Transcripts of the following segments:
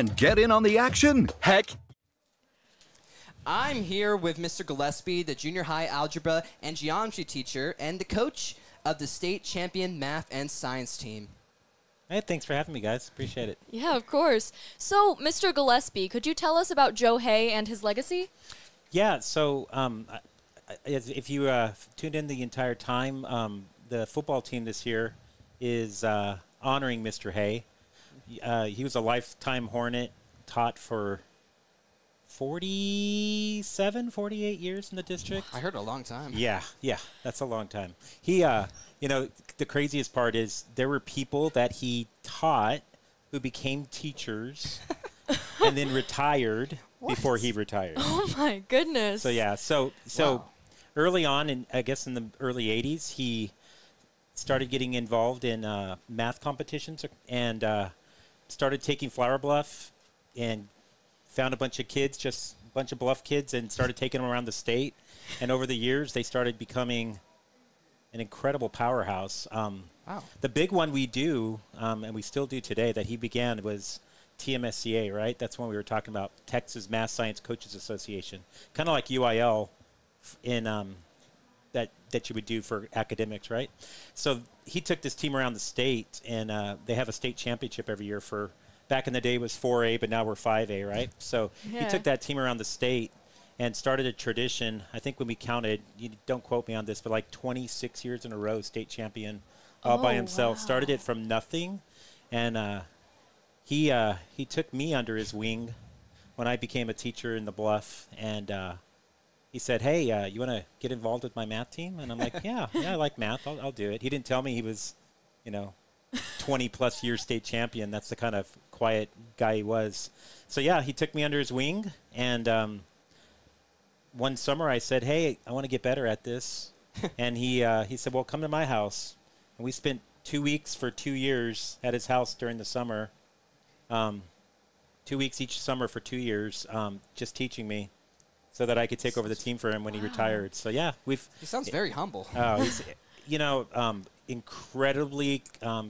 and get in on the action? Heck, I'm here with Mr. Gillespey, the junior high algebra and geometry teacher and the coach of the state champion math and science team. Hey, thanks for having me, guys. Appreciate it. Yeah, of course. So, Mr. Gillespey, could you tell us about Joe Hay and his legacy? Yeah, so if you tuned in the entire time, the football team this year is honoring Mr. Hay. He was a lifetime Hornet, taught for 48 years in the district. I heard a long time. Yeah, that's a long time. He, the craziest part is there were people that he taught who became teachers and then retired before he retired. Oh my goodness. So yeah, so Wow. early on, and I guess in the early 80s, he started getting involved in math competitions and started taking Flower Bluff and found a bunch of kids, just a bunch of Bluff kids, and started taking them around the state. And over the years, they started becoming an incredible powerhouse. Wow. The big one we do, and we still do today, that he began was TMSCA, right? That's when we were talking about Texas Math Science Coaches Association, kind of like UIL in that you would do for academics, right? So he took this team around the state, and they have a state championship every year for. Back in the day it was 4A, but now we're 5A, right? So he took that team around the state and started a tradition. I think when we counted, you don't quote me on this, but like 26 years in a row, state champion all by himself. Wow. Started it from nothing, and he took me under his wing when I became a teacher in the Bluff, and he said, "Hey, you want to get involved with my math team?" And I'm like, "Yeah, I like math. I'll do it." He didn't tell me he was, 20-plus year state champion. That's the kind of quiet guy he was. So, yeah, he took me under his wing. And one summer I said, "Hey, I want to get better at this." And he said, "Well, come to my house." And we spent 2 weeks for 2 years at his house during the summer. 2 weeks each summer for 2 years, just teaching me so that I could take over the team for him when he retired. So, yeah, He sounds very humble. he's, incredibly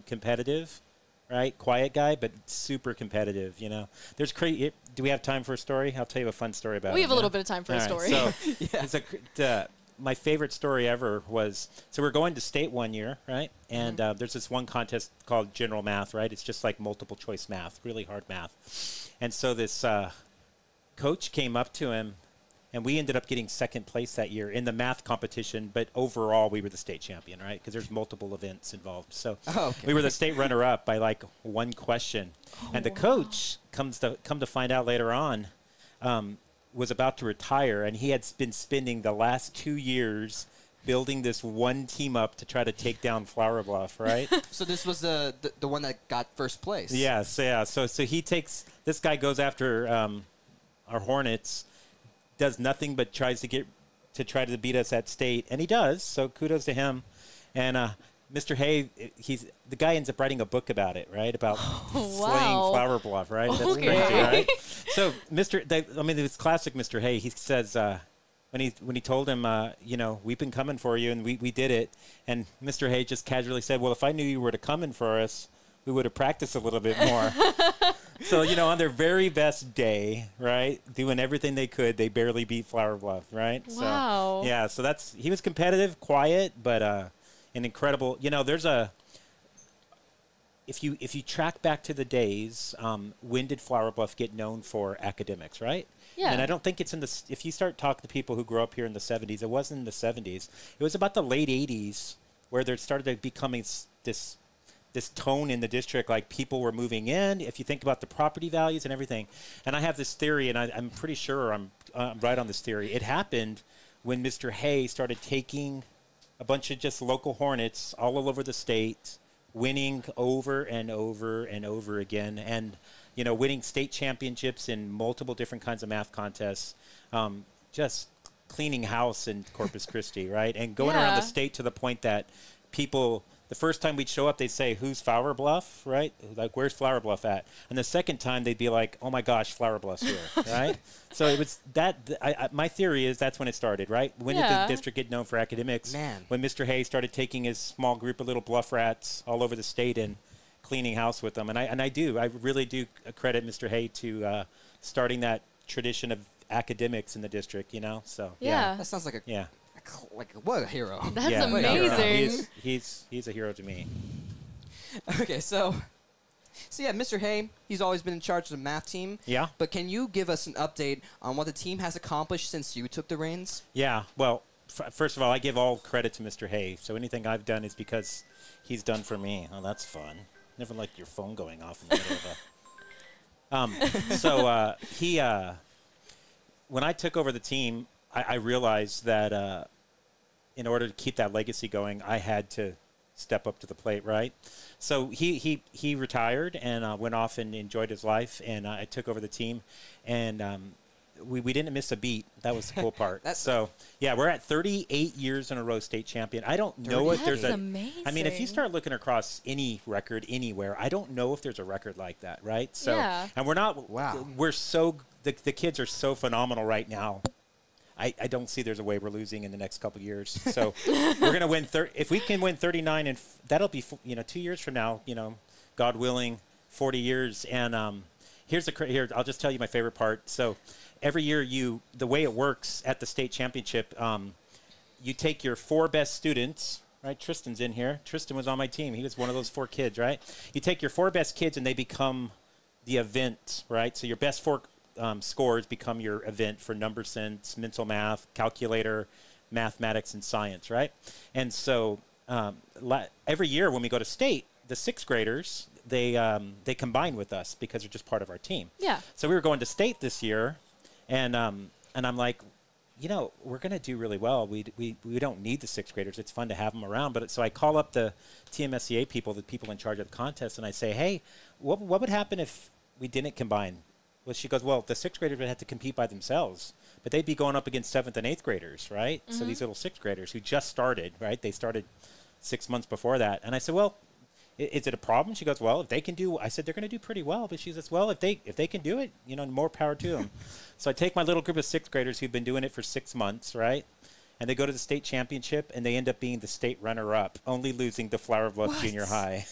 competitive, right? Quiet guy, but super competitive, There's do we have time for a story? I'll tell you a fun story about it. We have a little bit of time for a story. So my favorite story ever was, so we're going to state one year, right? And there's this one contest called General Math, right? It's just like multiple choice math, really hard math. And so this coach came up to him, and we ended up getting second place that year in the math competition, but overall we were the state champion, right? Because there's multiple events involved. So we were the state runner-up by like one question. And the coach come to find out later on was about to retire, and he had been spending the last 2 years building this one team up to try to take down Flower Bluff, right? So this was the one that got first place. Yes, yeah. So he takes, this guy goes after our Hornets, does nothing but tries to try to beat us at state, and he does. So kudos to him. And Mr. Hay, the guy ends up writing a book about it, right? About slaying Flower Bluff, right? That's crazy, right? So it's classic Mr. Hay. He says when he told him, we've been coming for you, and we did it. And Mr. Hay just casually said, "Well, if I knew you were to come in for us, we would have practiced a little bit more." So, on their very best day, right, doing everything they could, they barely beat Flower Bluff, right? Wow. So, yeah, so he was competitive, quiet, but an incredible, if you track back to the days, when did Flower Bluff get known for academics, right? Yeah. And I don't think it's if you start talking to people who grew up here in the 70s, it wasn't in the 70s. It was about the late 80s where there started becoming this tone in the district, like people were moving in, if you think about the property values and everything. And I have this theory, and I'm pretty sure I'm right on this theory. It happened when Mr. Hay started taking a bunch of just local Hornets all over the state, winning over and over and over again, and, winning state championships in multiple different kinds of math contests, just cleaning house in Corpus Christi, right? And going around the state to the point that people... The first time we'd show up, they'd say, "Who's Flower Bluff?" Right? Like, "Where's Flower Bluff at?" And the second time, they'd be like, "Oh my gosh, Flower Bluff's here," right? So it was that. My theory is that's when it started, right? When did the district get known for academics? Man. When Mr. Hay started taking his small group of little Bluff rats all over the state and cleaning house with them, and I really do credit Mr. Hay to starting that tradition of academics in the district. So Yeah. That sounds like a yeah. like what a hero. That's Yeah, amazing. he's a hero to me. Okay, so yeah, Mr. Hay, he's always been in charge of the math team. Yeah. But can you give us an update on what the team has accomplished since you took the reins? Yeah. Well, first of all, I give all credit to Mr. Hay. So anything I've done is because he's done for me. Oh, that's fun. Never liked your phone going off in the middle of a. When I took over the team, I realized that in order to keep that legacy going, I had to step up to the plate, right? So he retired and went off and enjoyed his life, and I took over the team, and we didn't miss a beat. That was the cool part. So yeah, we're at 38 years in a row state champion. I don't know if there's That's amazing. I mean, if you start looking across any record anywhere, I don't know if there's a record like that, right? So Yeah. and we're not. Wow. We're so the kids are so phenomenal right now. I don't see there's a way we're losing in the next couple of years. So we're going to win. If we can win 39, and that'll be 2 years from now. God willing, 40 years. And here I'll just tell you my favorite part. So every year the way it works at the state championship, you take your 4 best students. Right, Tristan's in here. Tristan was on my team. He was one of those 4 kids. Right, you take your 4 best kids and they become the event. Right, so your best 4 scores become your event for number sense, mental math, calculator, mathematics, and science, right? And so every year when we go to state, the 6th graders, they combine with us because they're just part of our team. Yeah. So we were going to state this year, and I'm like, we're going to do really well. We don't need the 6th graders. It's fun to have them around. But so I call up the TMSCA people, the people in charge of the contest, and I say, hey, what would happen if we didn't combine? Well, she goes, well, the 6th graders would have to compete by themselves, but they'd be going up against 7th and 8th graders, right? So these little 6th graders who just started, right? They started 6 months before that. And I said, well, is it a problem? She goes, well, if they can do, I said, they're going to do pretty well. But she says, well, if they can do it, more power to them. So I take my little group of 6th graders who've been doing it for 6 months, right? And they go to the state championship, and they end up being the state runner-up, only losing to Flower Bluff Junior High.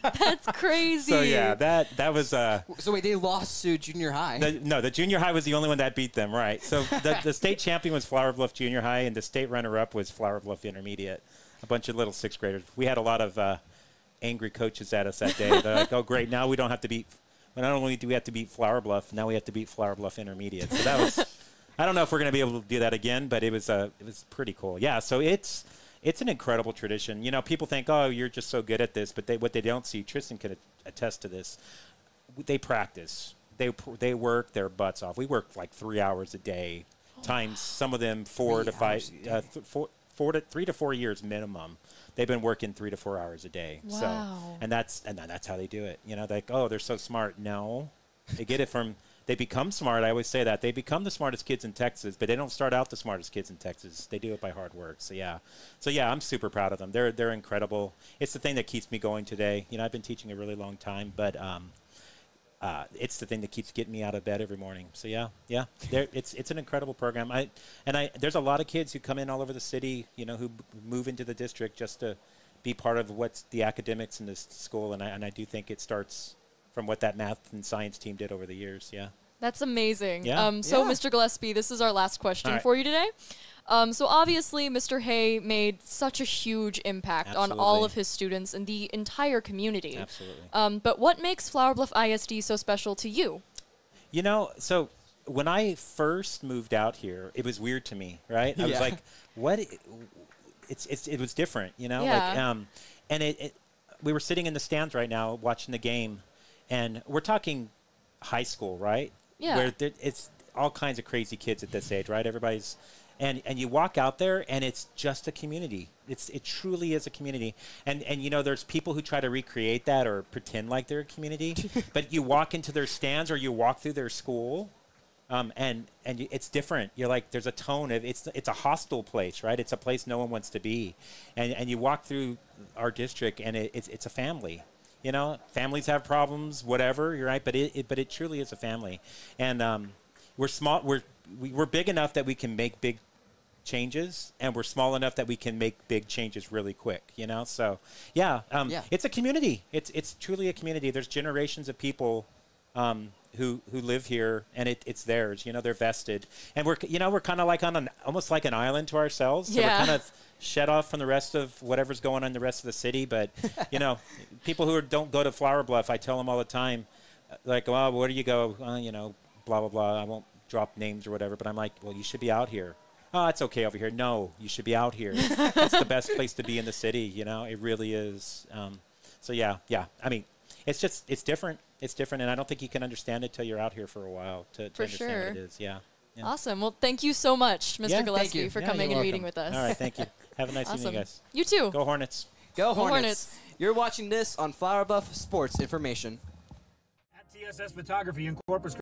That's crazy. So yeah, that was. So wait, they lost to junior high. The junior high was the only one that beat them, right? So the state champion was Flower Bluff Junior High, and the state runner-up was Flower Bluff Intermediate. A bunch of little 6th graders. We had a lot of angry coaches at us that day. They're like, "Oh, great! Now we don't have to beat. Not only do we have to beat Flower Bluff, now we have to beat Flower Bluff Intermediate." So that was. I don't know if we're going to be able to do that again, but it was pretty cool. Yeah, so it's an incredible tradition. People think, oh, you're just so good at this, but what they don't see, Tristan can attest to this. They practice. They work their butts off. We work like 3 hours a day, times some of them 4 to 5, 3 to 4 years minimum. They've been working 3 to 4 hours a day. Wow. So, and that's how they do it. Like, oh, they're so smart. No, they get it from. They become smart. I always say that. They become the smartest kids in Texas, but they don't start out the smartest kids in Texas. They do it by hard work. So yeah, I'm super proud of them. They're incredible. It's the thing that keeps me going today. I've been teaching a really long time, but it's the thing that keeps getting me out of bed every morning. So yeah. It's an incredible program. There's a lot of kids who come in all over the city, who move into the district just to be part of what's the academics in this school, and I do think it starts from what that math and science team did over the years. Yeah. That's amazing. Yeah. Mr. Gillespey, this is our last question for you today. So obviously, Mr. Hay made such a huge impact on all of his students and the entire community. Absolutely. But what makes Flower Bluff ISD so special to you? So when I first moved out here, it was weird to me, right? I was like, what? It was different, Yeah. And we were sitting in the stands right now watching the game, and we're talking high school, right? Yeah. Where it's all kinds of crazy kids at this age, right? Everybody's, and you walk out there, and it's just a community. It truly is a community. And there's people who try to recreate that or pretend like they're a community, but you walk into their stands or you walk through their school, and it's different. You're like, there's a tone of it's a hostile place, right? It's a place no one wants to be, and you walk through our district, and it's a family. Families have problems, whatever. You're right, but it truly is a family, and we're small. We're big enough that we can make big changes, and we're small enough that we can make big changes really quick, you know? So, yeah, it's a community. It's truly a community. There's generations of people who live here, and it's theirs. You know, they're vested. And we're kind of like on almost like an island to ourselves. So we're kind of shut off from the rest of whatever's going on in the rest of the city. But, you know, people who don't go to Flower Bluff, I tell them all the time, like, well, where do you go? You know, blah, blah, blah. I won't drop names or whatever, but I'm like, well, you should be out here. Oh, it's okay over here. No, you should be out here. It's the best place to be in the city, you know. It really is. So, yeah. I mean, it's different. It's different, and I don't think you can understand it till you're out here for a while to understand what it is. Yeah. Awesome. Well, thank you so much, Mr. Gillespey, for coming and meeting with us. All right, thank you. Have a nice evening, guys. You too. Go Hornets. Go Hornets. You're watching this on Flower Bluff Sports Information. At TSS Photography in Corpus